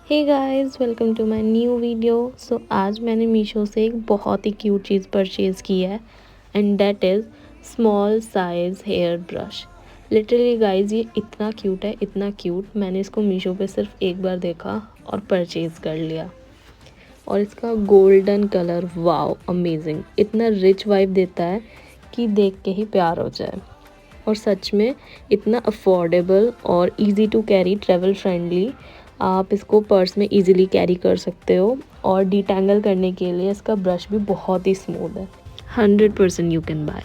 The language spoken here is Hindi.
Hey guys, welcome to my new video. आज मैंने मीशो से एक बहुत ही क्यूट चीज़ परचेज़ की है and that is small size hair brush. Literally guys, ये इतना क्यूट है, इतना क्यूट। मैंने इसको मीशो पे सिर्फ एक बार देखा और परचेज़ कर लिया। और इसका गोल्डन कलर, वाओ अमेजिंग, इतना रिच वाइब देता है कि देख के ही प्यार हो जाए। और सच में इतना अफोर्डेबल और easy to carry, travel friendly. आप इसको पर्स में इजीली कैरी कर सकते हो और डिटैंगल करने के लिए इसका ब्रश भी बहुत ही स्मूथ है। 100% यू कैन बाय।